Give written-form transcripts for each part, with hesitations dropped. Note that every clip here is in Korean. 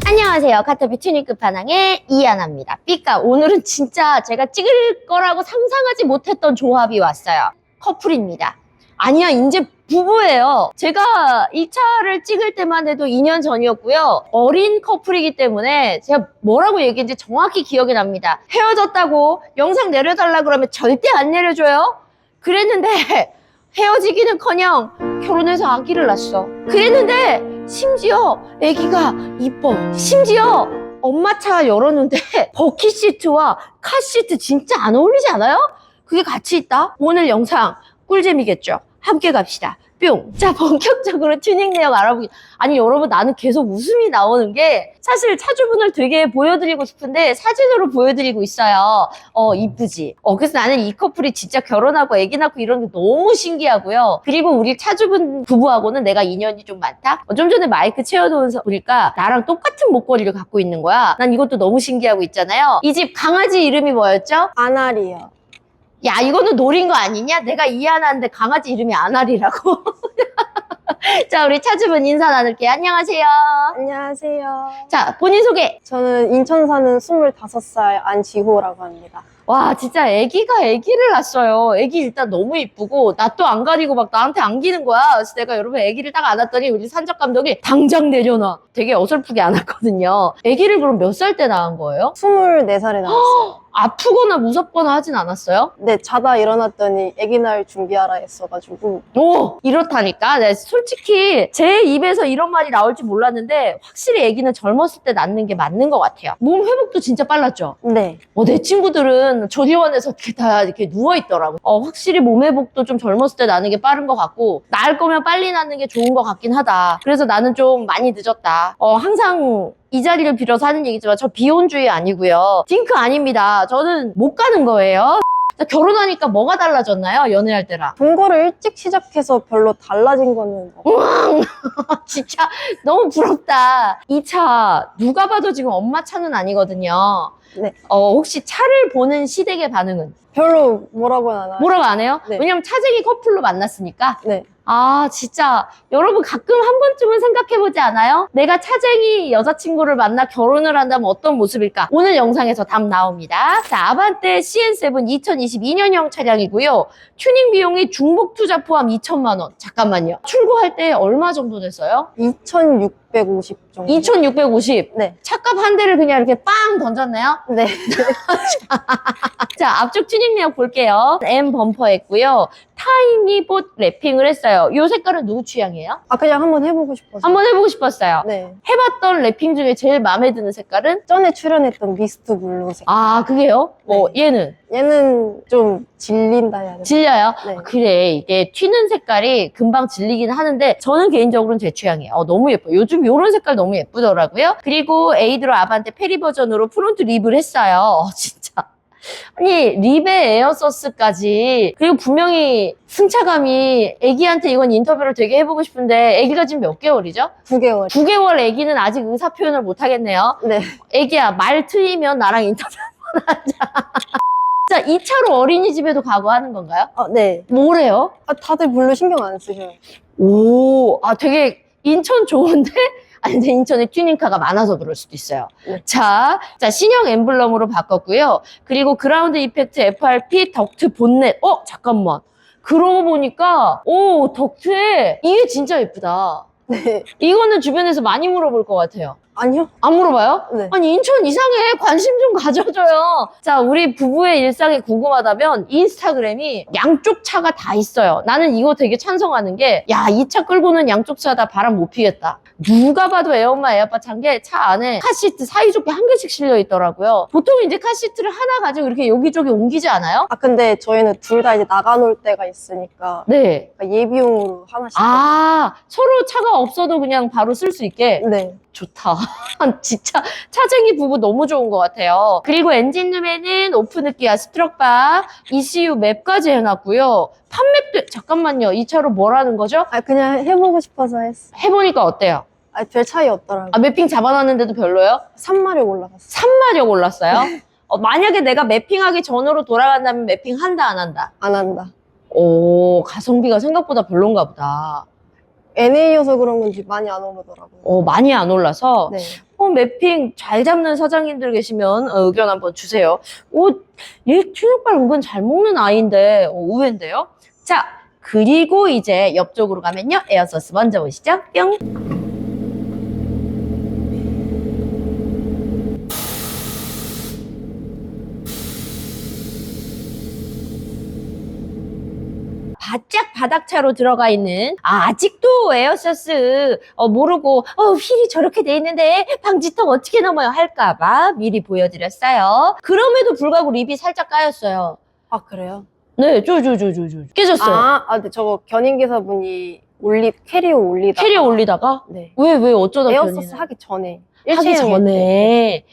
안녕하세요. 카터비 튜닝 끝판왕의 이하나입니다. 삐까 오늘은 진짜 제가 찍을 거라고 상상하지 못했던 조합이 왔어요. 커플입니다. 아니야, 이제 부부예요. 제가 이 차를 찍을 때만 해도 2년 전이었고요. 어린 커플이기 때문에 제가 뭐라고 얘기했는지 정확히 기억이 납니다. 헤어졌다고 영상 내려달라 그러면 절대 안 내려줘요. 그랬는데 헤어지기는커녕 결혼해서 아기를 낳았어. 그랬는데 심지어 아기가 이뻐. 심지어 엄마 차 열었는데 버킷 시트와 카시트 진짜 안 어울리지 않아요? 그게 같이 있다? 오늘 영상 꿀잼이겠죠? 함께 갑시다. 뿅! 자, 본격적으로 튜닝 내역 알아보기. 아니, 여러분, 나는 계속 웃음이 나오는 게 사실 차주분을 되게 보여드리고 싶은데 사진으로 보여드리고 있어요. 이쁘지? 그래서 나는 이 커플이 진짜 결혼하고 애기 낳고 이런 게 너무 신기하고요. 그리고 우리 차주분 부부하고는 내가 인연이 좀 많다? 좀 전에 마이크 채워놓으면서 보니까 나랑 똑같은 목걸이를 갖고 있는 거야. 난 이것도 너무 신기하고 있잖아요. 이 집 강아지 이름이 뭐였죠? 아나리요. 야, 이거는 노린 거 아니냐? 내가 이해하는데 강아지 이름이 아날이라고. 자, 우리 차주분 인사 나눌게요. 안녕하세요. 안녕하세요. 자, 본인 소개. 저는 인천 사는 25살 안지호라고 합니다. 와, 진짜 아기가 아기를 낳았어요. 아기 일단 너무 이쁘고 낯도 안 가리고 막 나한테 안기는 거야. 그래서 내가 여러분 아기를 딱 안았더니 우리 산적 감독이 당장 내려놔. 되게 어설프게 안았거든요. 아기를 그럼 몇 살 때 낳은 거예요? 24살에 나왔어요. 아프거나 무섭거나 하진 않았어요? 네, 자다 일어났더니 아기 날 준비하라 했어가지고. 오! 이렇다니까. 네, 솔직히 제 입에서 이런 말이 나올지 몰랐는데 확실히 아기는 젊었을 때 낳는 게 맞는 것 같아요. 몸 회복도 진짜 빨랐죠? 네. 내 친구들은 조리원에서 다 이렇게 누워있더라고. 확실히 몸 회복도 좀 젊었을 때 나는 게 빠른 것 같고, 낳을 거면 빨리 낳는 게 좋은 것 같긴 하다. 그래서 나는 좀 많이 늦었다. 항상 이 자리를 빌어서 하는 얘기지만 저 비혼주의 아니고요. 딩크 아닙니다. 저는 못 가는 거예요. 결혼하니까 뭐가 달라졌나요? 연애할 때랑. 동거를 일찍 시작해서 별로 달라진 거는 우왕! 진짜 너무 부럽다. 이 차 누가 봐도 지금 엄마 차는 아니거든요. 네. 혹시 차를 보는 시댁의 반응은? 별로 뭐라고는 안 하죠. 뭐라고 안 해요? 네. 왜냐면 차쟁이 커플로 만났으니까. 네. 아, 진짜 여러분 가끔 한 번쯤은 생각해보지 않아요? 내가 차쟁이 여자친구를 만나 결혼을 한다면 어떤 모습일까? 오늘 영상에서 답 나옵니다. 자, 아반떼 CN7 2022년형 차량이고요. 튜닝 비용이 중복 투자 포함 2천만 원. 잠깐만요. 출고할 때 얼마 정도 됐어요? 2650 정도. 2650. 네. 차값 한 대를 그냥 이렇게 빵 던졌네요. 네. 자, 앞쪽 튜닝 내역 볼게요. M 범퍼 했고요. 타이니 봇 랩핑을 했어요. 이 색깔은 누구 취향이에요? 그냥 한번 해보고 싶어서. 한번 해보고 싶었어요. 네. 해봤던 랩핑 중에 제일 마음에 드는 색깔은? 전에 출연했던 미스트 블루색. 아, 그게요? 네. 얘는? 얘는 좀 질린다 해야 되나? 질려요? 네. 그래, 이게 튀는 색깔이 금방 질리긴 하는데 저는 개인적으로는 제 취향이에요. 너무 예뻐요. 요즘 이런 색깔 너무 예쁘더라고요. 그리고 에이드로 아반떼 페리 버전으로 프론트 립을 했어요. 진짜. 아니, 립에 에어서스까지. 그리고 분명히 승차감이 애기한테 이건 인터뷰를 되게 해보고 싶은데 애기가 지금 몇 개월이죠? 9개월. 9개월 애기는 아직 의사 표현을 못 하겠네요. 네. 애기야, 말 트이면 나랑 인터뷰 한번 하자. 자, 이 차로 어린이집에도 가고 하는 건가요? 네. 뭐래요? 다들 별로 신경 안 쓰셔요. 오, 되게 인천 좋은데? 아니, 근데 인천에 튜닝카가 많아서 그럴 수도 있어요. 네. 자, 신형 엠블럼으로 바꿨고요. 그리고 그라운드 이펙트 FRP 덕트 본넷. 잠깐만. 그러고 보니까, 덕트에 이게 진짜 예쁘다. 네. 이거는 주변에서 많이 물어볼 것 같아요. 아니요? 안 물어봐요? 네. 아니, 인천 이상해. 관심 좀 가져줘요. 자, 우리 부부의 일상이 궁금하다면 인스타그램이 양쪽 차가 다 있어요. 나는 이거 되게 찬성하는 게, 야, 이 차 끌고는 양쪽 차 다 바람 못 피겠다. 누가 봐도 애엄마 애아빠 차인 게 차 안에 카시트 사이좋게 한 개씩 실려 있더라고요. 보통 이제 카시트를 하나 가지고 이렇게 여기저기 옮기지 않아요? 근데 저희는 둘 다 이제 나가놀 때가 있으니까 네. 예비용으로 하나씩. 서로 차가 없어도 그냥 바로 쓸 수 있게? 네. 좋다. 진짜 차쟁이 부부 너무 좋은 것 같아요. 그리고 엔진룸에는 오픈흡기와 스트럭바, ECU 맵까지 해놨고요. 판맵도 잠깐만요. 이 차로 뭘 하는 거죠? 그냥 해보고 싶어서 했어. 해보니까 어때요? 별 차이 없더라고요. 아, 매핑 잡아놨는데도 별로예요? 3마력 올라갔어요. 3마력 올랐어요? 만약에 내가 매핑하기 전으로 돌아간다면 매핑 한다, 안 한다? 안 한다. 오, 가성비가 생각보다 별론가 보다. NA여서 그런 건지 많이 안 오르더라고요. 많이 안 올라서. 네. 매핑 잘 잡는 사장님들 계시면 의견 한번 주세요. 얘 튜닝발 은근 잘 먹는 아이인데 의외인데요. 자, 그리고 이제 옆쪽으로 가면요. 에어소스 먼저 보시죠. 뿅. 바짝 바닥차로 들어가 있는 아직도 에어서스 모르고 휠이 저렇게 돼 있는데 방지턱 어떻게 넘어요 할까봐 미리 보여드렸어요. 그럼에도 불구하고 립이 살짝 까였어요. 아, 그래요? 네, 깨졌어요. 근데 저거 견인기사분이 캐리어 올리다가. 캐리어 올리다가 네. 왜 어쩌다 에어소스 견인을? 하기 전에. 하기 일체형일 전에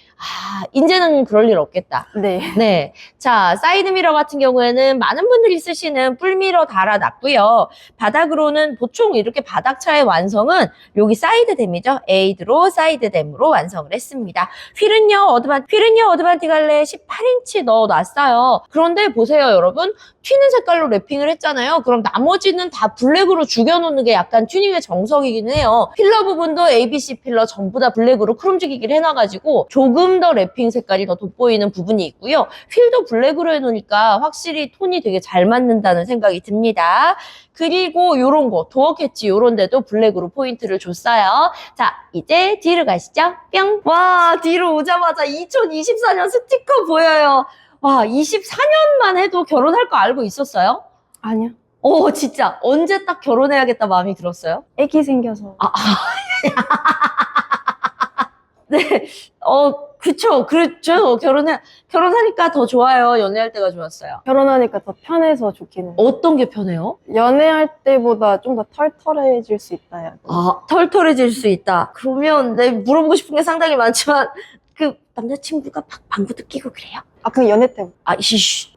이제는 그럴 일 없겠다. 때. 네. 네. 자, 사이드미러 같은 경우에는 많은 분들이 쓰시는 뿔미러 달아놨고요. 바닥으로는 보통 이렇게 바닥차의 완성은 여기 사이드댐이죠. 에이드로 사이드댐으로 완성을 했습니다. 휠은요, 어드반티 갈래 18인치 넣어놨어요. 그런데 보세요, 여러분. 튀는 색깔로 랩핑을 했잖아요. 그럼 나머지는 다 블랙으로 죽여놓는 게 약간 튜닝의 정석이긴 해요. 필러 부분도 ABC 필러 전부 다 블랙으로 크롬 죽이기를 해놔가지고 조금 더 랩핑 색깔이 더 돋보이는 부분이 있고요. 휠도 블랙으로 해놓으니까 확실히 톤이 되게 잘 맞는다는 생각이 듭니다. 그리고 요런 거, 도어 캐치 요런 데도 블랙으로 포인트를 줬어요. 자, 이제 뒤로 가시죠. 뿅! 와, 뒤로 오자마자 2024년 스티커 보여요. 와, 24년만 해도 결혼할 거 알고 있었어요? 아니요. 진짜. 언제 딱 결혼해야겠다 마음이 들었어요? 애기 생겨서. 네. 그렇죠. 결혼하니까 더 좋아요. 연애할 때가 좋았어요. 결혼하니까 더 편해서 좋기는. 어떤 게 편해요? 연애할 때보다 좀 더 털털해질 수 있다. 털털해질 수 있다. 그러면 물어보고 싶은 게 상당히 많지만 그 남자친구가 막 방구도 끼고 그래요? 그 연애 때부터.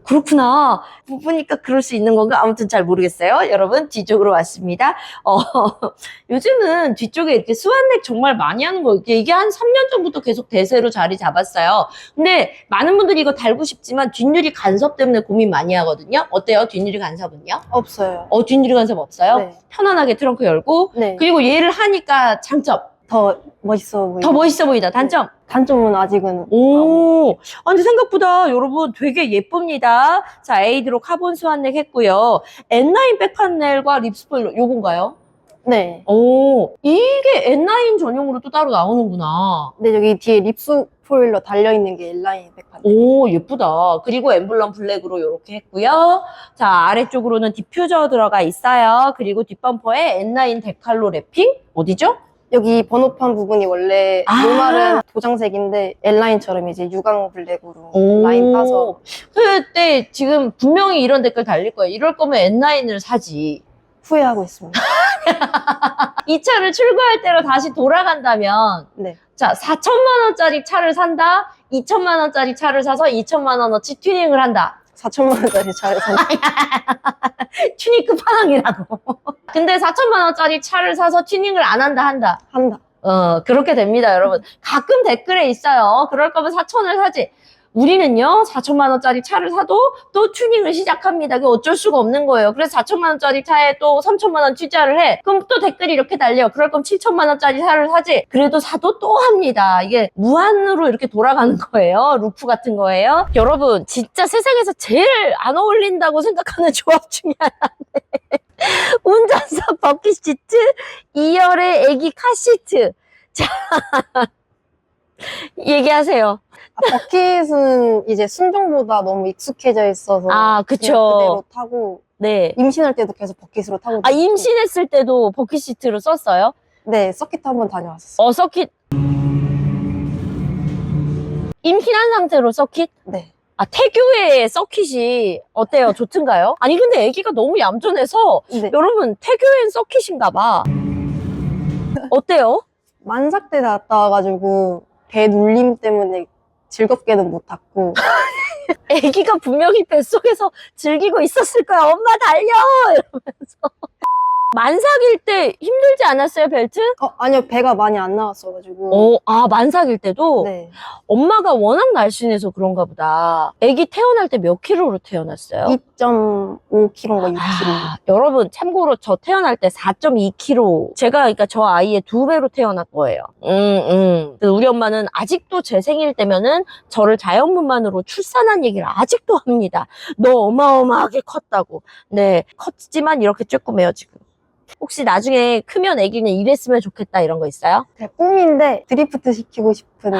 그렇구나. 부부니까 그럴 수 있는 건가? 아무튼 잘 모르겠어요. 여러분, 뒤쪽으로 왔습니다. 요즘은 뒤쪽에 이렇게 스완넥 정말 많이 하는 거, 이게 한 3년 전부터 계속 대세로 자리 잡았어요. 근데 많은 분들이 이거 달고 싶지만 뒷유리 간섭 때문에 고민 많이 하거든요. 어때요? 뒷유리 간섭은요? 없어요. 뒷유리 간섭 없어요? 네. 편안하게 트렁크 열고. 네. 그리고 얘를 하니까 장점. 더 멋있어 보이다. 더 멋있어 보이다. 단점. 단점은 아직은. 근데 생각보다 여러분 되게 예쁩니다. 자, 에이드로 카본 스완넥 했고요. N9 백판넬과 립 스포일러 요건가요? 네. 이게 N9 전용으로 또 따로 나오는구나. 근데 여기 뒤에 립스 포일러 달려있는 게 L9 백판. 예쁘다. 그리고 엠블럼 블랙으로 이렇게 했고요. 자, 아래쪽으로는 디퓨저 들어가 있어요. 그리고 뒷범퍼에 N9 데칼로 랩핑. 어디죠? 여기 번호판 부분이 원래 노말은 도장색인데 L라인처럼 이제 유광 블랙으로 라인 따서. 그때 지금 분명히 이런 댓글 달릴 거예요. 이럴 거면 N9을 사지. 후회하고 있습니다. 이 차를 출고할 때로 다시 돌아간다면 네. 자, 4천만 원짜리 차를 산다. 2천만 원짜리 차를 사서 2천만 원어치 튜닝을 한다. 4천만 원짜리 차를 산다. 튜닝 끝판왕이라고. 근데 4천만 원짜리 차를 사서 튜닝을 안 한다. 한다. 그렇게 됩니다, 여러분. 가끔 댓글에 있어요. 그럴 거면 4천을 사지. 우리는요, 4천만 원짜리 차를 사도 또 튜닝을 시작합니다. 그게 어쩔 수가 없는 거예요. 그래서 4천만 원짜리 차에 또 3천만 원 투자를 해. 그럼 또 댓글이 이렇게 달려. 그럴 거면 7천만 원짜리 차를 사지. 그래도 사도 또 합니다. 이게 무한으로 이렇게 돌아가는 거예요. 루프 같은 거예요. 여러분, 진짜 세상에서 제일 안 어울린다고 생각하는 조합 중에 하나인데. 운전석 버킷 시트, 2열의 애기 카시트. 자, 얘기하세요. 버킷은 이제 순정보다 너무 익숙해져 있어서. 그쵸. 그냥 그대로 타고. 네. 임신할 때도 계속 버킷으로 타고. 임신했을 때도 버킷 시트로 썼어요? 네, 서킷 한번 다녀왔었어요. 서킷. 임신한 상태로 서킷? 네. 태교의 서킷이 어때요? 좋든가요? 아니, 근데 애기가 너무 얌전해서 네. 여러분, 태교엔 서킷인가 봐. 어때요? 만삭 때 갔다 와가지고 배 눌림 때문에 즐겁게는 못 탔고. 애기가 분명히 뱃속에서 즐기고 있었을 거야. 엄마 달려! 이러면서. 만삭일 때 힘들지 않았어요, 벨트? 아니요, 배가 많이 안 나왔어가지고. 만삭일 때도? 네. 엄마가 워낙 날씬해서 그런가 보다. 아기 태어날 때 몇 킬로로 태어났어요? 2.5kg인가 6kg. 여러분, 참고로 저 태어날 때 4.2kg. 제가, 그러니까 저 아이의 2배로 태어날 거예요. 우리 엄마는 아직도 제 생일 때면은 저를 자연분만으로 출산한 얘기를 아직도 합니다. 너 어마어마하게 컸다고. 네, 컸지만 이렇게 조그매요, 지금. 혹시 나중에 크면 애기는 이랬으면 좋겠다 이런 거 있어요? 제 꿈인데 드리프트 시키고 싶은.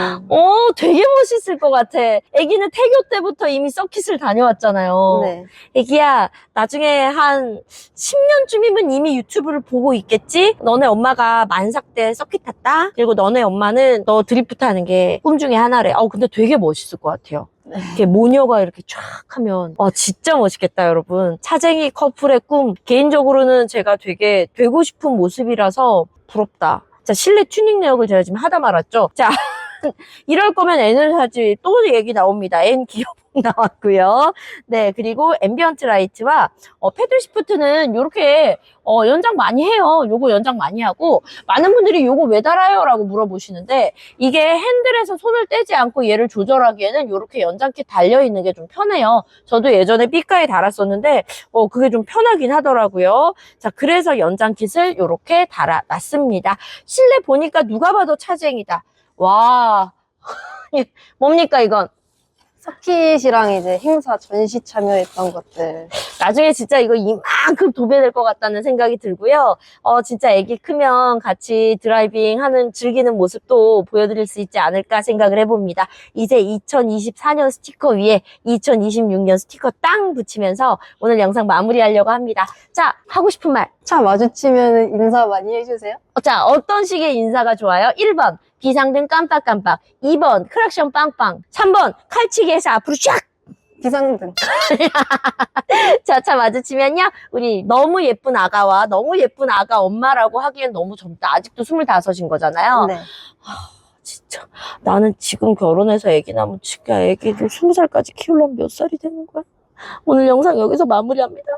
되게 멋있을 것 같아. 애기는 태교 때부터 이미 서킷을 다녀왔잖아요. 네. 애기야, 나중에 한 10년쯤이면 이미 유튜브를 보고 있겠지? 너네 엄마가 만삭 때 서킷 탔다? 그리고 너네 엄마는 너 드리프트 하는 게 꿈 중에 하나래. 근데 되게 멋있을 것 같아요. 이렇게 모녀가 이렇게 쫙 하면 진짜 멋있겠다 여러분. 차쟁이 커플의 꿈, 개인적으로는 제가 되게 되고 싶은 모습이라서 부럽다. 자, 실내 튜닝 내역을 제가 지금 하다 말았죠. 자, 이럴 거면 N을 사지. 또 얘기 나옵니다. N 기어봉 나왔고요. 네, 그리고 앰비언트 라이트와 패들 시프트는 이렇게 연장 많이 해요. 요거 연장 많이 하고, 많은 분들이 요거 왜 달아요? 라고 물어보시는데, 이게 핸들에서 손을 떼지 않고 얘를 조절하기에는 이렇게 연장키 달려있는 게 좀 편해요. 저도 예전에 삐까에 달았었는데 그게 좀 편하긴 하더라고요. 자, 그래서 연장킷을 이렇게 달아놨습니다. 실내 보니까 누가 봐도 차쟁이다. 와, 뭡니까 이건? 서킷이랑 이제 행사 전시 참여했던 것들. 나중에 진짜 이거 이만큼 도배될 것 같다는 생각이 들고요. 진짜 애기 크면 같이 드라이빙 하는, 즐기는 모습도 보여드릴 수 있지 않을까 생각을 해봅니다. 이제 2024년 스티커 위에 2026년 스티커 땅 붙이면서 오늘 영상 마무리하려고 합니다. 자, 하고 싶은 말. 차 마주치면 인사 많이 해주세요. 자, 어떤 식의 인사가 좋아요? 1번, 비상등 깜빡깜빡. 2번, 크락션 빵빵. 3번, 칼치기에서 앞으로 쫙! 비상등. 자, 차 마주치면요. 우리 너무 예쁜 아가와 너무 예쁜 아가 엄마라고 하기엔 너무 젊다. 아직도 25인 거잖아요. 네. 진짜. 나는 지금 결혼해서 애기 낳으면 진짜 애기를 20살까지 키우려면 몇 살이 되는 거야? 오늘 영상 여기서 마무리합니다.